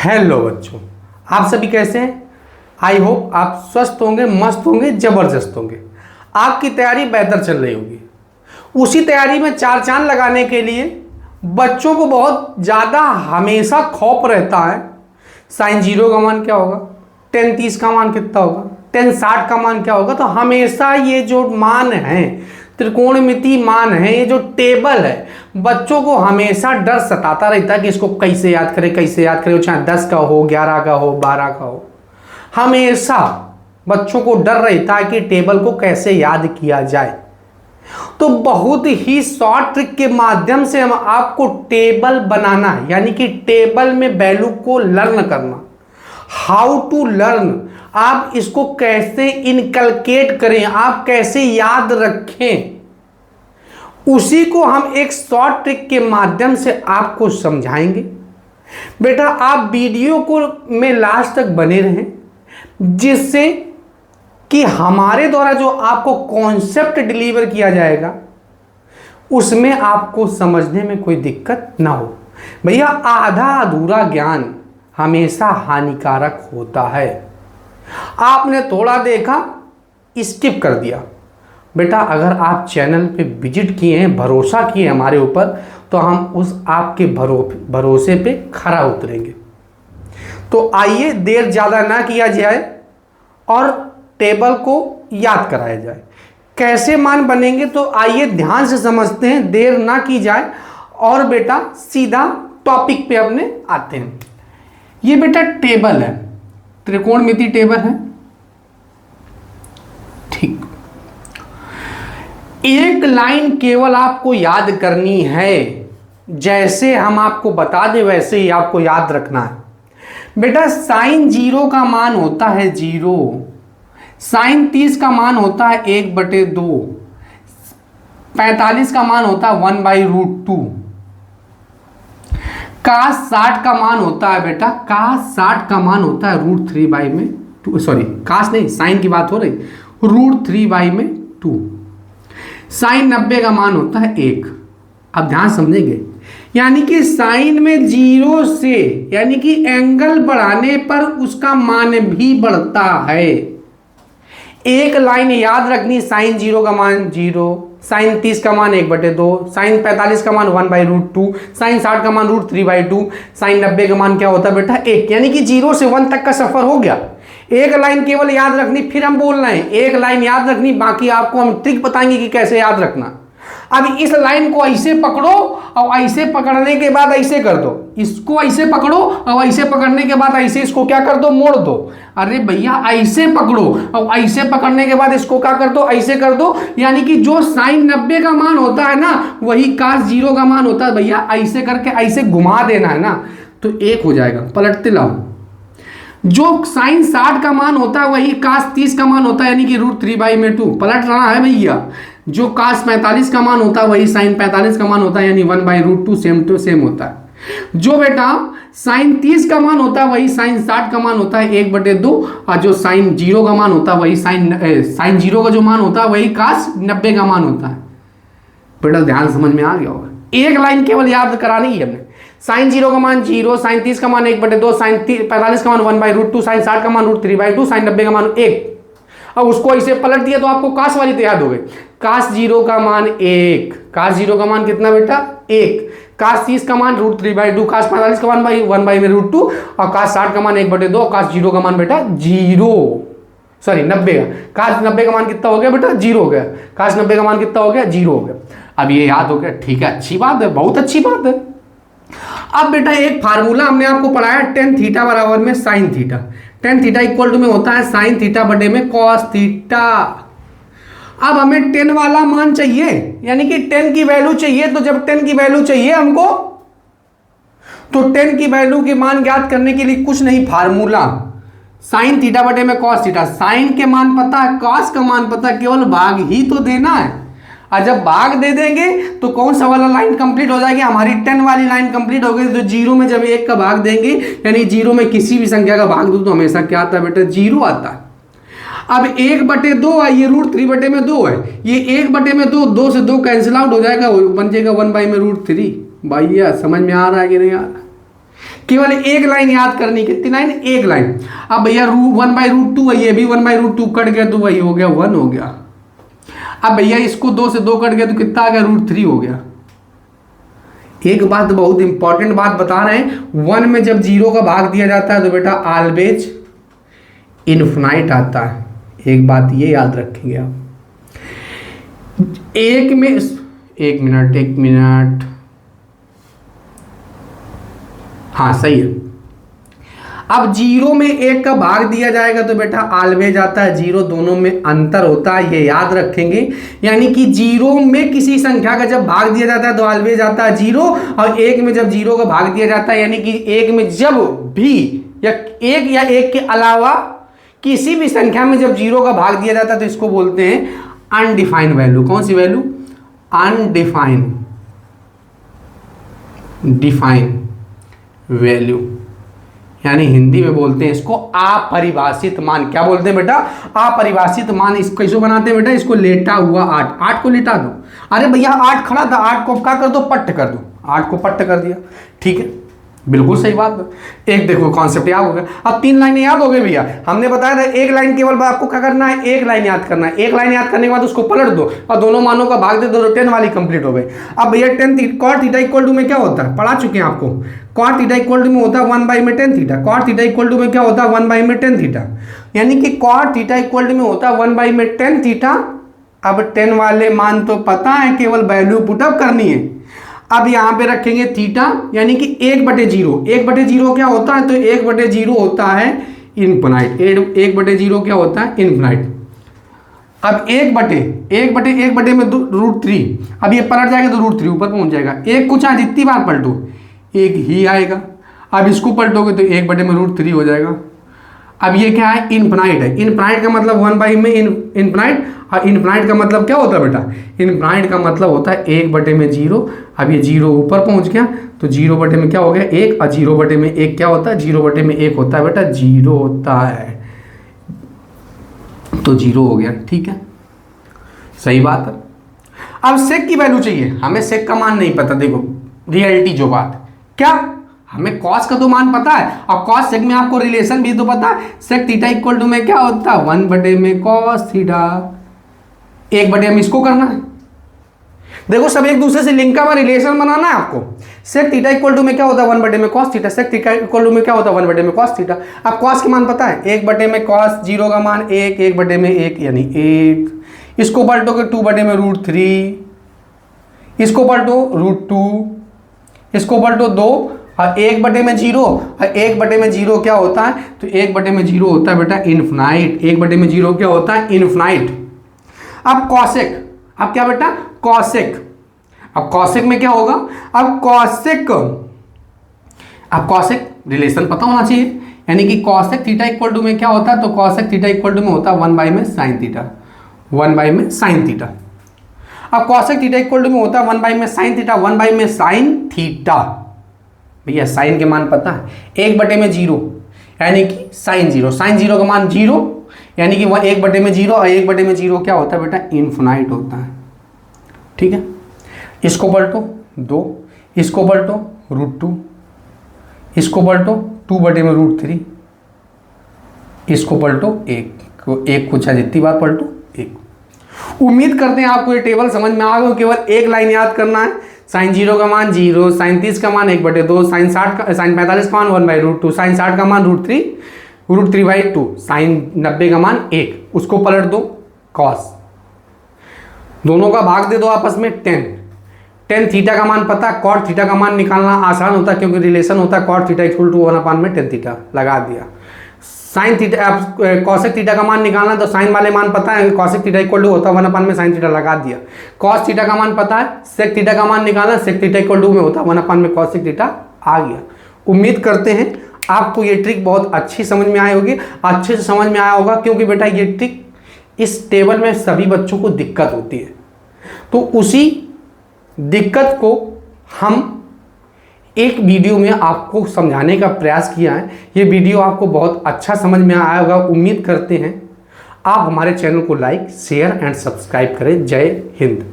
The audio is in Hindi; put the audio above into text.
हेलो बच्चों, आप सभी कैसे हैं। आई होप आप स्वस्थ होंगे, मस्त होंगे, जबरदस्त होंगे। आपकी तैयारी बेहतर चल रही होगी। उसी तैयारी में चार चांद लगाने के लिए बच्चों को बहुत ज़्यादा हमेशा खौफ रहता है। साइन 0 का मान क्या होगा, 10 30 का मान कितना होगा, 10 60 का मान क्या होगा। तो हमेशा ये जो मान है, त्रिकोणमिति मान है, ये जो टेबल है, बच्चों को हमेशा डर सताता रहता है कि इसको कैसे याद करें, कैसे याद करें। चाहे 10 का हो, 11 का हो, 12 का हो, हमेशा बच्चों को डर रहता है कि टेबल को कैसे याद किया जाए। तो बहुत ही शॉर्ट ट्रिक के माध्यम से हम आपको टेबल बनाना है, यानी कि टेबल में वैल्यू को लर्न करना, हाउ टू लर्न, आप इसको कैसे इनकलकेट करें, आप कैसे याद रखें, उसी को हम एक शॉर्ट ट्रिक के माध्यम से आपको समझाएंगे। बेटा आप वीडियो को में लास्ट तक बने रहें, जिससे कि हमारे द्वारा जो आपको कॉन्सेप्ट डिलीवर किया जाएगा उसमें आपको समझने में कोई दिक्कत ना हो। भैया आधा अधूरा ज्ञान हमेशा हानिकारक होता है। आपने थोड़ा देखा, स्किप कर दिया। बेटा अगर आप चैनल पे विजिट किए हैं, भरोसा किए हमारे ऊपर, तो हम उस आपके भरोसे पे खरा उतरेंगे। तो आइए देर ज़्यादा ना किया जाए और टेबल को याद कराया जाए। कैसे मान बनेंगे तो आइए ध्यान से समझते हैं, देर ना की जाए और बेटा सीधा टॉपिक पे अपने आते हैं। ये बेटा टेबल है, त्रिकोणमिति टेबल है, ठीक। एक लाइन केवल आपको याद करनी है, जैसे हम आपको बता दें वैसे ही आपको याद रखना है। बेटा साइन 0 का मान होता है 0, साइन 30 का मान होता है 1/2, 45 का मान होता है 1/√2, काश 60 का मान होता है बेटा, काश 60 का मान होता है √3/2, सॉरी काश नहीं, साइन की बात हो रही, √3/2। साइन 90 का मान होता है 1। अब ध्यान समझेंगे, यानी कि साइन में 0 से, यानी कि एंगल बढ़ाने पर उसका मान भी बढ़ता है। एक लाइन याद रखनी, साइन 0 का मान 0, साइन 30 का मान 1/2, साइन 45 का मान 1/√2, साइन 60 का मान √3/2, साइन 90 का मान क्या होता है बेटा 1। यानी कि 0 से 1 तक का सफर हो गया। एक लाइन केवल याद रखनी, फिर हम बोल रहे हैं एक लाइन याद रखनी, बाकी आपको हम ट्रिक बताएंगे कि कैसे याद रखना। अब इस लाइन को ऐसे पकड़ो और ऐसे पकड़ने के बाद ऐसे कर दो, इसको ऐसे पकड़ो और ऐसे पकड़ने के बाद ऐसे इसको क्या कर दो, मोड़ दो। अरे भैया ऐसे पकड़ो और ऐसे पकड़ने के बाद इसको क्या कर दो, ऐसे कर दो। यानी कि जो साइन 90 का मान होता है ना, वही काश 0 का मान होता है। भैया ऐसे करके ऐसे घुमा देना है ना, तो 1 हो जाएगा। पलटते लाओ, जो साइन 60 का मान होता है वही काश 30 का मान होता है, यानी कि √3/2 पलट रहा है भैया। जो काश 45 का मान होता है वही साइन 45 का मान होता है, यानी 1/√2 सेम टू सेम होता है। जो बेटा साइन 30 का मान होता है वही साइन 60 का मान होता है 1/2, और जो साइन 0 का मान होता है वही साइन 0 का जो मान होता है वही काश 90 का मान होता है। बेटा ध्यान समझ में आ गया होगा। एक लाइन केवल याद करानी है हमने, साइन 0 का मान 0, साइन 30 का मान 1/2, साइन 45 का मान 1/√2, साइन 60 का मान √3/2, साइन 90 का मान 1। अब उसको ऐसे पलट दिया तो आपको काश वाली तो याद हो गई। काश 0 का मान 1, काश 0 का मान कितना बेटा 1, काश 30 का मान √3/2, काश 45 का मान 1/√2 और काश 60 का मान 1/2, काश 0 का मान बेटा 0, सॉरी 90 का, काश 90 का मान कितना हो गया बेटा 0 हो गया, काश 90 का मान कितना हो गया 0 हो गया। अब ये याद हो गया, ठीक है, अच्छी बात है, बहुत अच्छी बात है। अब बेटा एक फार्मूला हमने आपको पढ़ाया, tan थीटा बराबर में sine theta, tan theta equal to में होता है साइन थीटा बटे में कॉस थीटा। अब हमें tan वाला मान चाहिए, यानी कि tan की वैल्यू चाहिए। तो जब tan की वैल्यू चाहिए हमको, तो tan की वैल्यू के मान ज्ञात करने के लिए कुछ नहीं, फार्मूला साइन थीटा बटे में कॉस थीटा। साइन के मान पता है, कॉस का मान पता है, केवल भाग ही तो देना है। और जब भाग दे देंगे तो कौन सा वाला लाइन कंप्लीट हो जाएगी, हमारी 10 वाली लाइन कंप्लीट हो गई। तो 0 में जब 1 का भाग देंगे, यानी 0 में किसी भी संख्या का भाग दो तो हमेशा क्या आता है बेटा 0 आता है। अब 1/2 है, ये √3/2 है, ये 1/2, 2 से 2 कैंसिल आउट हो जाएगा, बन जाएगा 1/√3। भैया समझ में आ रहा है कि नहीं आ रहा? केवल एक लाइन याद करनी, कितनी लाइन, एक लाइन। अब भैया 1/√2 है, ये भी 1/√2 कट गया तो वही हो गया 1 हो गया। अब भैया इसको 2 से 2 कट गया तो कितना आ गया, √3 हो गया। एक बात बहुत इंपॉर्टेंट बात बता रहे हैं, 1 में जब 0 का भाग दिया जाता है तो बेटा ऑलवेज इनफिनाइट आता है। एक बात ये याद रखेंगे आप। एक मिनट, हाँ सही है। अब 0 में 1 का भाग दिया जाएगा तो बेटा ऑलवेज आता है 0, दोनों में अंतर होता है, ये याद रखेंगे। यानी कि 0 में किसी संख्या का जब भाग दिया जाता है तो ऑलवेज आता है 0, और 1 में जब 0 का भाग दिया जाता है, यानी कि 1 में जब भी या 1 के अलावा किसी भी संख्या में जब 0 का भाग दिया जाता है तो इसको बोलते हैं अनडिफाइंड वैल्यू। कौन सी वैल्यू, अनडिफाइंड वैल्यू, यानी हिंदी में बोलते हैं इसको अपरिभाषित मान। क्या बोलते हैं बेटा, अपरिभाषित मान। इसको कैसे बनाते हैं बेटा, इसको लेटा हुआ 8 को लेटा दो। अरे भैया 8 खड़ा था, 8 को क्या कर दो, पट्ट कर दो, 8 को पट्ट कर दिया, ठीक है, बिल्कुल सही बात। एक देखो कॉन्सेप्ट याद हो गया। अब 3 लाइनें याद हो गई भैया, हमने बताया था एक लाइन केवल आपको क्या करना है, एक लाइन याद करना है। एक लाइन याद करने के बाद उसको पलट दो और दोनों मानों का भाग दे दो तो 10 वाली कंप्लीट हो गई। अब भैया 10 cot थीटा इक्वल टू में क्या होता है, पढ़ा चुके हैं आपको। cot थीटा इक्वल टू में होता है 1/tan theta. cot theta equal to में क्या होता है, 1/tan थीटा। यानी कि cot थीटा इक्वल टू में होता है 1/tan थीटा। अब 10 वाले मान तो पता है, केवल वैल्यू पुटअप करनी है। अब यहां पे रखेंगे थीटा, यानी कि 1/0। 1/0 क्या होता है, तो 1/0 होता है इनफिनाइट। 1/0 क्या होता है, इनफिनाइट। अब 1/1 में √3, अब ये पलट जाएगा तो √3 ऊपर पहुंच जाएगा। एक को चाहे जितनी बार पलटो एक ही आएगा। अब इसको पलटोगे तो 1/√3 हो जाएगा। अब ये क्या है, इनफिनाइट है। इनफिनाइट का मतलब 1 में इनफिनाइट, और इनफिनाइट का मतलब क्या होता है बेटा, इनफिनाइट का मतलब होता है 1/0। अब ये 0 ऊपर पहुंच गया तो 0 में क्या हो गया, 1, और 0/1 क्या होता है, 0/1 होता है बेटा 0 होता है, तो 0 हो गया, ठीक है, सही बात है। अब सेक की वैल्यू चाहिए हमें, सेक का मान नहीं पता। देखो रियलिटी जो बात, क्या हमें कॉस का तो मान पता है, और कॉस सेक में आपको रिलेशन भी तो पता है। सेक थीटा इक्वल टू में क्या होता है, 1/cos थीटा। 1/, इसको करना है। देखो सब एक दूसरे से लिंक का रिलेशन बनाना है आपको। सेक थीटा इक्वल टू में क्या होता है, 1/cos theta. Sec theta equal to में क्या होता है, 1/cos थीटा। अब कॉस के मान पता है, 1/cos, 0 का मान 1, 1/1 यानी 1। इसको पलटो के 2/√3, इसको पलटो √2, इसको पलटो 2, और 1/0, और 1/0 क्या होता है, तो 1/0 होता है बेटा इनफिनाइट। 1/0 क्या होता है, इनफिनाइट। अब कॉसेक, अब क्या बेटा, कॉसेक। अब कॉसेक में क्या होगा, अब कॉसेक रिलेशन पता होना चाहिए। यानी कि कॉसेक थीटा इक्वल टू में क्या होता है, तो कॉसेक थीटा इक्वल टू में होता है 1/sin थीटा। 1/sin theta. अब कॉसेक थीटा इक्वल टू में होता है 1/sin थीटा। 1/sin थीटा भैया साइन के मान पता है, 1/0 यानी कि sin 0। sin 0 का मान 0, यानी कि 1/0, और 1/0 क्या होता है बेटा, इनफिनाइट होता है, ठीक है। इसको पलटो 2, इसको पलटो √2, इसको पलटो 2/√3, इसको पलटो 1 को चाहे जितनी बार पलटो 1। उम्मीद करते हैं आपको ये टेबल समझ में आ गया। केवल एक लाइन याद करना है, sin 0 का मान 0, sin 30 का मान 1/2, sin 45 का मान 1/√2, sin 60 का मान √3/2, sin 90 का मान 1। उसको पलट दो cos, दोनों का भाग दे दो आपस में 10 थीटा का मान पता, cot थीटा का मान निकालना आसान होता है क्योंकि रिलेशन होता है cot theta equal to 1/tan theta, लगा दिया। साइन थीटा, कॉसेक थीटा का मान निकालना तो साइन वाले मान पता है, कॉसेक थीटा इक्वल टू होता है 1/sin थीटा, लगा दिया। कॉस थीटा का मान पता है, सेक थीटा का मान निकालना, सेक थीटा इक्वल टू में होता है 1/cos थीटा, आ गया। उम्मीद करते हैं आपको ये ट्रिक बहुत अच्छी समझ में आई होगी, अच्छे से समझ में आया होगा, क्योंकि बेटा ये ट्रिक इस टेबल में सभी बच्चों को दिक्कत होती है, तो उसी दिक्कत को हम एक वीडियो में आपको समझाने का प्रयास किया है। ये वीडियो आपको बहुत अच्छा समझ में आया होगा। उम्मीद करते हैं आप हमारे चैनल को लाइक, शेयर एंड सब्सक्राइब करें। जय हिंद।